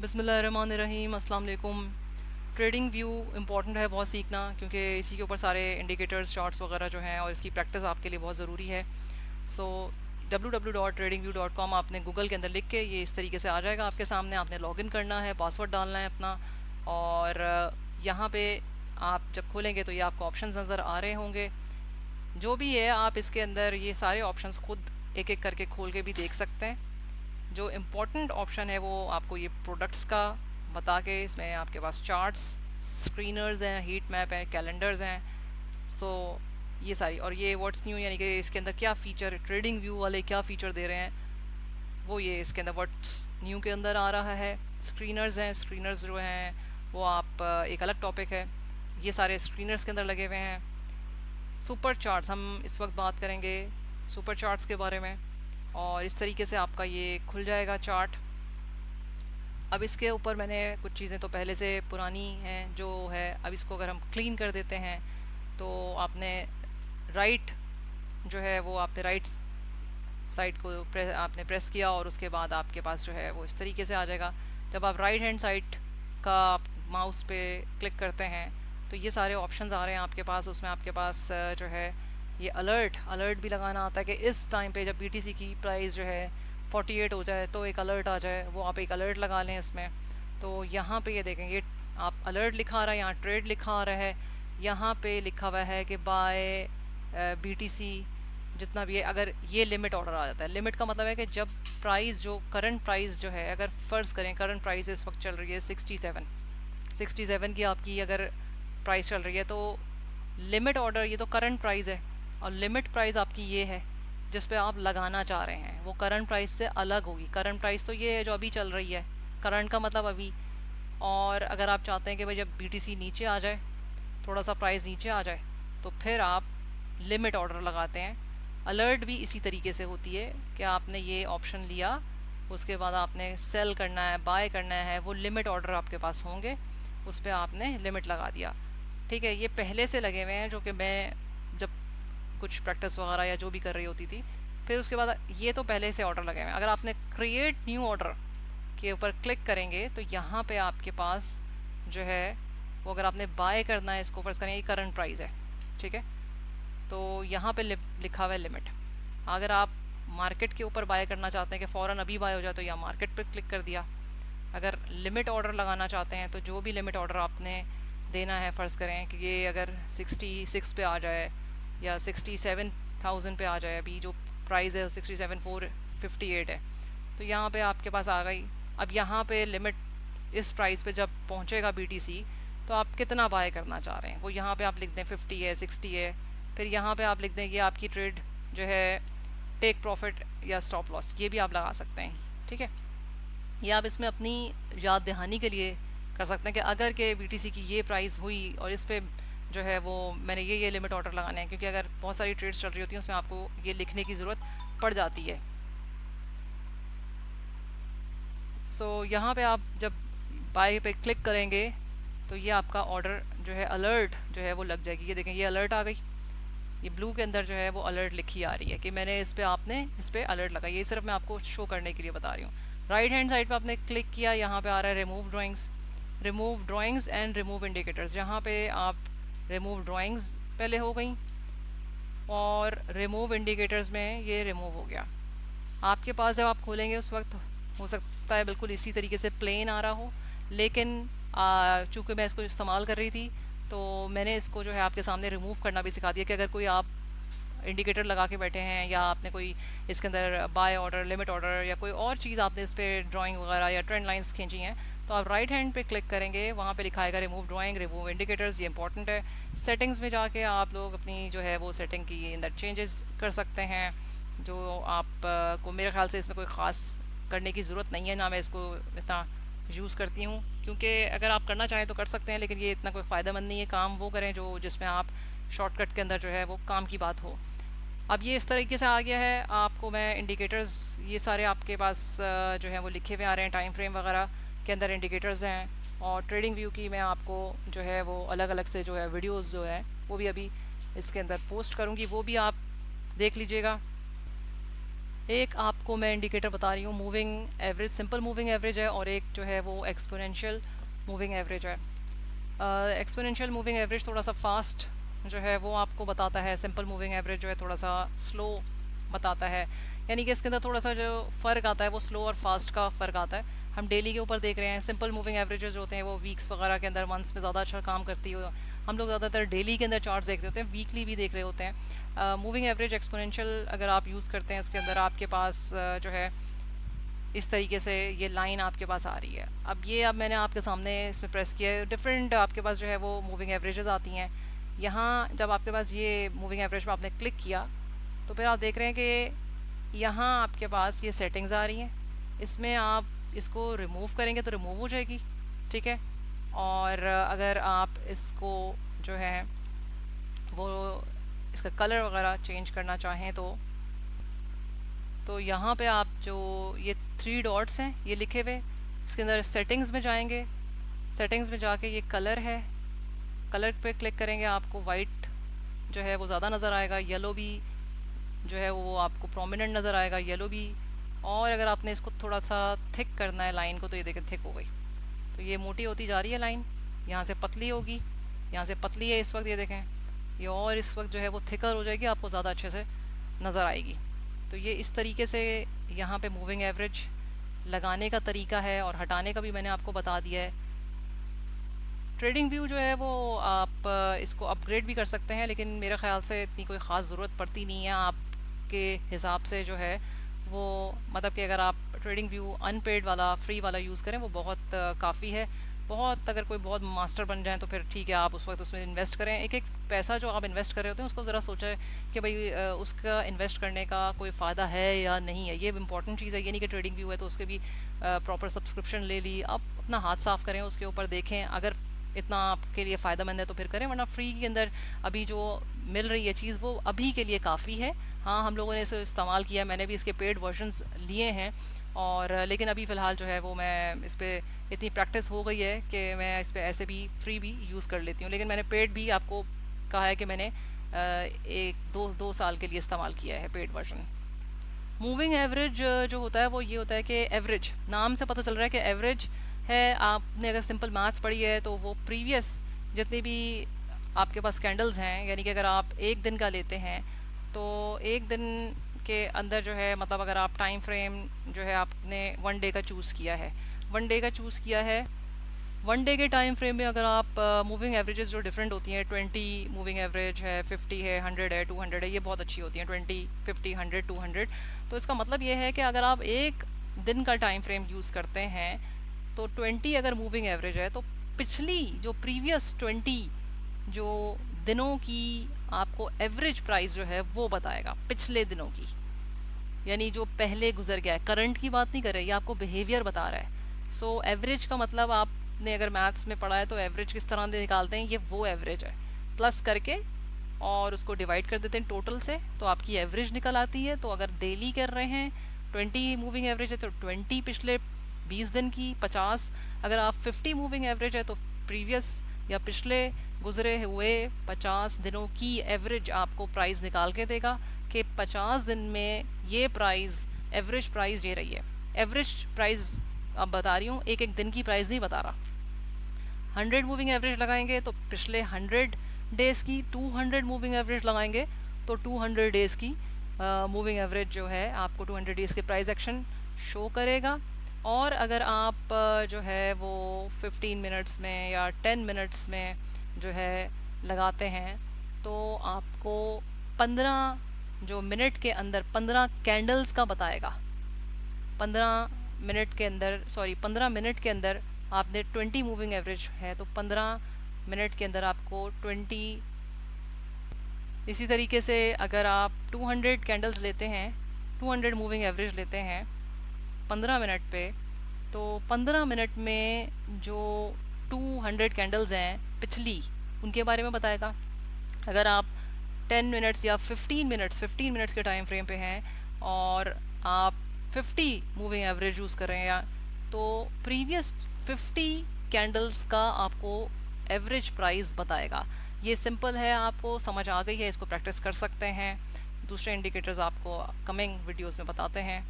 बिस्मिल्लाहिर्रहमानिर्रहीम, अस्सलाम वालेकुम। ट्रेडिंग व्यू इंपॉर्टेंट है बहुत सीखना, क्योंकि इसी के ऊपर सारे इंडिकेटर्स चार्ट्स वगैरह जो हैं और इसकी प्रैक्टिस आपके लिए बहुत ज़रूरी है। सो www.tradingview.com आपने गूगल के अंदर लिख के ये इस तरीके से आ जाएगा आपके सामने। आपने लॉगिन करना है, पासवर्ड डालना है अपना, और यहाँ पे आप जब खोलेंगे तो ये आपको ऑप्शंस नज़र आ रहे होंगे। जो भी है आप इसके अंदर ये सारे ऑप्शंस खुद एक एक करके खोल के भी देख सकते हैं। जो इम्पोर्टेंट ऑप्शन है वो आपको ये प्रोडक्ट्स का बता के, इसमें आपके पास चार्ट्स, स्क्रीनर्स हैं, हीट मैप है, कैलेंडर्स हैं। सो ये सारी, और ये व्हाट्स न्यू यानी कि इसके अंदर क्या फ़ीचर, ट्रेडिंग व्यू वाले क्या फ़ीचर दे रहे हैं वो ये इसके अंदर व्हाट्स न्यू के अंदर आ रहा है। स्क्रीनर्स हैं, स्क्रीनर्स जो हैं वो आप एक अलग टॉपिक है, ये सारे स्क्रीनर्स के अंदर लगे हुए हैं। सुपर चार्ट्स हम इस वक्त बात करेंगे सुपर चार्ट्स के बारे में, और इस तरीके से आपका ये खुल जाएगा चार्ट। अब इसके ऊपर मैंने कुछ चीज़ें तो पहले से पुरानी हैं जो है, अब इसको अगर हम क्लीन कर देते हैं तो आपने राइट जो है वो आपने राइट साइड को आपने प्रेस किया और उसके बाद आपके पास जो है वो इस तरीके से आ जाएगा। जब आप राइट हैंड साइड का माउस पे क्लिक करते हैं तो ये सारे ऑप्शंस आ रहे हैं आपके पास। उसमें आपके पास जो है ये अलर्ट भी लगाना आता है कि इस टाइम पे जब बीटीसी की प्राइस जो है 48 हो जाए तो एक अलर्ट आ जाए, वो आप एक अलर्ट लगा लें इसमें। तो यहाँ पे ये देखें, ये आप अलर्ट लिखा आ रहा है, यहाँ ट्रेड लिखा आ रहा है, यहाँ पे लिखा हुआ है कि बाय बीटीसी जितना भी है। अगर ये लिमिट ऑर्डर आ जाता है, लिमिट का मतलब है कि जब प्राइस जो करंट प्राइस जो है, अगर फ़र्ज़ करें करंट प्राइस इस वक्त चल रही है 67 की आपकी अगर प्राइस चल रही है, तो लिमिट ऑर्डर, ये तो करंट प्राइस है और लिमिट प्राइस आपकी ये है जिस पे आप लगाना चाह रहे हैं, वो करंट प्राइस से अलग होगी। करंट प्राइस तो ये है जो अभी चल रही है, करंट का मतलब अभी। और अगर आप चाहते हैं कि भाई जब बीटीसी नीचे आ जाए, थोड़ा सा प्राइस नीचे आ जाए, तो फिर आप लिमिट ऑर्डर लगाते हैं। अलर्ट भी इसी तरीके से होती है कि आपने ये ऑप्शन लिया, उसके बाद आपने सेल करना है, बाय करना है, वो लिमिट ऑर्डर आपके पास होंगे, उस पर आपने लिमिट लगा दिया। ठीक है, ये पहले से लगे हुए हैं जो कि मैं जब कुछ प्रैक्टिस वगैरह या जो भी कर रही होती थी, फिर उसके बाद ये तो पहले से ऑर्डर लगे हुए हैं। अगर आपने क्रिएट न्यू ऑर्डर के ऊपर क्लिक करेंगे तो यहाँ पे आपके पास जो है वो, अगर आपने बाय करना है इसको, फर्ज करें ये करंट प्राइस है, ठीक है, तो यहाँ पे लिखा हुआ है लिमिट। अगर आप मार्केट के ऊपर बाय करना चाहते हैं कि फ़ौरन अभी बाय हो जाए, तो या मार्केट पे क्लिक कर दिया। अगर लिमिट ऑर्डर लगाना चाहते हैं तो जो भी लिमिट ऑर्डर आपने देना है, फ़र्ज़ करें कि ये अगर 66 पे आ जाए या 67,000 पे आ जाए, अभी जो प्राइस है 67,458 है, तो यहाँ पे आपके पास आ गई। अब यहाँ पे लिमिट इस प्राइस पे जब पहुँचेगा बीटीसी, तो आप कितना बाय करना चाह रहे हैं वो यहाँ पे आप लिख दें 50 है, 60 है। फिर यहाँ पे आप लिख दें कि आपकी ट्रेड जो है टेक प्रॉफिट या स्टॉप लॉस, ये भी आप लगा सकते हैं, ठीक है। ये आप इसमें अपनी याद दहानी के लिए कर सकते हैं कि अगर के बीटीसी की ये प्राइस हुई और इस पे जो है वो मैंने ये लिमिट ऑर्डर लगाने हैं, क्योंकि अगर बहुत सारी ट्रेड्स चल रही होती हैं उसमें आपको ये लिखने की ज़रूरत पड़ जाती है। सो यहाँ पे आप जब बाय पे क्लिक करेंगे तो ये आपका ऑर्डर जो है अलर्ट जो है वो लग जाएगी। ये देखें, ये अलर्ट आ गई, ये ब्लू के अंदर जो है वो अलर्ट लिखी आ रही है कि मैंने इस पे, आपने इस पे अलर्ट लगा। ये सिर्फ मैं आपको शो करने के लिए बता रही हूँ। राइट हैंड साइड पे आपने क्लिक किया, यहाँ पे आ रहा है remove drawings and remove indicators. यहाँ पे आप रिमूव ड्राइंग्स पहले हो गई और रिमूव इंडिकेटर्स में ये रिमूव हो गया। आपके पास जब आप खोलेंगे उस वक्त हो सकता है बिल्कुल इसी तरीके से प्लेन आ रहा हो, लेकिन चूँकि मैं इसको इस्तेमाल कर रही थी तो मैंने इसको जो है आपके सामने रिमूव करना भी सिखा दिया कि अगर कोई आप इंडिकेटर लगा के बैठे हैं या आपने कोई इसके अंदर बाय ऑर्डर, लिमिट ऑर्डर या कोई और चीज़ आपने इस पर ड्राइंग वगैरह या ट्रेंड लाइंस खींची हैं, तो आप राइट हैंड पे क्लिक करेंगे, वहाँ पे लिखा आएगा रिमूव ड्राइंग, रिमूव इंडिकेटर्स। ये इंपॉर्टेंट है। सेटिंग्स में जाके आप लोग अपनी जो है वो सेटिंग की अंदर चेंजेस कर सकते हैं, जो आप को मेरे ख्याल से इसमें कोई ख़ास करने की ज़रूरत नहीं है, ना मैं इसको इतना यूज़ करती हूँ, क्योंकि अगर आप करना चाहें तो कर सकते हैं, लेकिन ये इतना कोई फ़ायदेमंद नहीं है। काम वो करें जो जिसमें आप शॉर्टकट के अंदर जो है वो काम की बात हो। अब ये इस तरीके से आ गया है। आपको मैं इंडिकेटर्स, ये सारे आपके पास जो है वो लिखे हुए आ रहे हैं, टाइम फ्रेम वगैरह के अंदर इंडिकेटर्स हैं। और ट्रेडिंग व्यू की मैं आपको जो है वो अलग अलग से जो है वीडियोस जो है वो भी अभी इसके अंदर पोस्ट करूँगी, वो भी आप देख लीजिएगा। एक आप आपको मैं इंडिकेटर बता रही हूँ, moving average, simple moving average है, और एक जो है वो एक्सपोनेंशियल मूविंग एवरेज है। एक्सपोनेंशियल मूविंग एवरेज थोड़ा सा फास्ट जो है वो आपको बताता है, सिंपल मूविंग एवरेज जो है थोड़ा सा स्लो बताता है। यानी कि इसके अंदर थोड़ा सा जो फ़र्क आता है वो स्लो और फास्ट का फ़र्क आता है। हम डेली के ऊपर देख रहे हैं, सिंपल मूविंग एवरेजेस होते हैं वो वीक्स वगैरह के अंदर, मंथ्स में ज़्यादा अच्छा काम करती है। हम लोग ज़्यादातर डेली के अंदर चार्ट्स देखते होते हैं, वीकली भी देख रहे होते हैं। मूविंग एवरेज एक्सपोनेंशियल अगर आप यूज़ करते हैं, उसके अंदर आपके पास जो है इस तरीके से ये लाइन आपके पास आ रही है। अब मैंने आपके सामने इसमें प्रेस किया है, डिफरेंट आपके पास जो है वो मूविंग एवरेजेस आती हैं। यहाँ जब आपके पास ये मूविंग एवरेज पर आपने क्लिक किया तो फिर आप देख रहे हैं कि यहाँ आपके पास ये सेटिंग्स आ रही हैं। इसमें आप इसको रिमूव करेंगे तो रिमूव हो जाएगी, ठीक है। और अगर आप इसको जो है वो इसका कलर वगैरह चेंज करना चाहें तो यहाँ पे आप जो ये 3 डॉट्स हैं ये लिखे हुए, इसके अंदर सेटिंग्स में जाएंगे। सेटिंग्स में जाके ये कलर है, कलर पे क्लिक करेंगे, आपको वाइट जो है वो ज़्यादा नज़र आएगा, येलो भी जो है वो आपको प्रोमिनेंट नज़र आएगा, येलो भी। और अगर आपने इसको थोड़ा सा थिक करना है लाइन को, तो ये देखें थिक हो गई, तो ये मोटी होती जा रही है लाइन, यहाँ से पतली होगी, यहाँ से पतली है इस वक्त, ये देखें ये, और इस वक्त जो है वो थिकर हो जाएगी, आपको ज़्यादा अच्छे से नज़र आएगी। तो ये इस तरीके से यहाँ पे मूविंग एवरेज लगाने का तरीका है, और हटाने का भी मैंने आपको बता दिया है। ट्रेडिंग व्यू जो है वो आप इसको अपग्रेड भी कर सकते हैं, लेकिन मेरे ख़्याल से इतनी कोई ख़ास ज़रूरत पड़ती नहीं है आपके हिसाब से जो है वो, मतलब कि अगर आप ट्रेडिंग व्यू अनपेड वाला फ्री वाला यूज़ करें वो बहुत काफ़ी है। बहुत अगर कोई बहुत मास्टर बन जाए तो फिर ठीक है, आप उस वक्त उसमें इन्वेस्ट करें। एक एक पैसा जो आप इन्वेस्ट कर रहे होते हैं उसको ज़रा सोचें कि भाई उसका इन्वेस्ट करने का कोई फ़ायदा है या नहीं है, ये इंपॉर्टेंट चीज़ है। ये नहीं कि ट्रेडिंग व्यू है तो उसके भी प्रॉपर सब्सक्रिप्शन ले ली, आप अपना हाथ साफ़ करें, उसके ऊपर देखें, अगर इतना आपके लिए फ़ायदेमंद है तो फिर करें, वरना फ्री के अंदर अभी जो मिल रही है चीज़ वो अभी के लिए काफ़ी है। हाँ, हम लोगों ने इसे इस्तेमाल किया, मैंने भी इसके पेड वर्जन्स लिए हैं, और लेकिन अभी फ़िलहाल जो है वो मैं इस पर इतनी प्रैक्टिस हो गई है कि मैं इस पर ऐसे भी फ्री भी यूज़ कर लेती हूँ। लेकिन मैंने पेड भी आपको कहा है कि मैंने एक दो साल के लिए इस्तेमाल किया है पेड वर्जन। मूविंग एवरेज जो होता है वो ये होता है कि एवरेज, नाम से पता चल रहा है कि एवरेज है। आपने अगर सिंपल मैथ्स पढ़ी है तो वो प्रीवियस जितने भी आपके पास कैंडल्स हैं, यानी कि अगर आप एक दिन का लेते हैं तो एक दिन के अंदर जो है, मतलब अगर आप टाइम फ्रेम जो है आपने 1 डे का चूज़ किया है, 1 डे का चूज़ किया है, 1 डे के टाइम फ्रेम में अगर आप मूविंग एवरेजेस जो डिफरेंट होती हैं, 20 मूविंग एवरेज है, 50 है, 100 है, 200 है, ये बहुत अच्छी होती हैं, 20, 50, 100, 200। तो इसका मतलब ये है कि अगर आप एक दिन का टाइम फ्रेम यूज़ करते हैं तो 20 अगर मूविंग एवरेज है तो पिछली जो प्रीवियस 20 जो दिनों की आपको एवरेज प्राइस जो है वो बताएगा, पिछले दिनों की, यानी जो पहले गुजर गया है। करंट की बात नहीं कर रहे, ये आपको बिहेवियर बता रहा है। सो एवरेज का मतलब आपने अगर मैथ्स में पढ़ा है तो एवरेज किस तरह से निकालते हैं, ये वो एवरेज है, प्लस करके और उसको डिवाइड कर देते हैं टोटल से, तो आपकी एवरेज निकल आती है। तो अगर डेली कर रहे हैं 20 मूविंग एवरेज है तो 20 पिछले 20 दिन की, 50 अगर आप 50 मूविंग एवरेज है तो प्रीवियस या पिछले गुजरे हुए 50 दिनों की एवरेज आपको प्राइस निकाल के देगा कि 50 दिन में ये प्राइस, एवरेज प्राइस ये रही है। एवरेज प्राइस अब बता रही हूँ, एक एक दिन की प्राइस नहीं बता रहा। 100 मूविंग एवरेज लगाएंगे तो पिछले 100 डेज़ की, 200 मूविंग एवरेज लगाएंगे तो 200 डेज़ की मूविंग एवरेज जो है आपको 200 डेज़ के प्राइस एक्शन शो करेगा। और अगर आप जो है वो 15 मिनट्स में या 10 मिनट्स में जो है लगाते हैं तो आपको 15 जो मिनट के अंदर 15 कैंडल्स का बताएगा। 15 मिनट के अंदर, सॉरी 15 मिनट के अंदर आपने 20 मूविंग एवरेज है तो 15 मिनट के अंदर आपको 20। इसी तरीके से अगर आप 200 कैंडल्स लेते हैं, 200 मूविंग एवरेज लेते हैं 15 मिनट पे, तो 15 मिनट में जो 200 कैंडल्स हैं पिछली, उनके बारे में बताएगा। अगर आप 10 मिनट्स या 15 मिनट्स के टाइम फ्रेम पे हैं और आप 50 मूविंग एवरेज यूज़ कर रहे हैं, या तो प्रीवियस 50 कैंडल्स का आपको एवरेज प्राइस बताएगा। ये सिंपल है, आपको समझ आ गई है, इसको प्रैक्टिस कर सकते हैं। दूसरे इंडिकेटर्स आपको कमिंग वीडियोस में बताते हैं।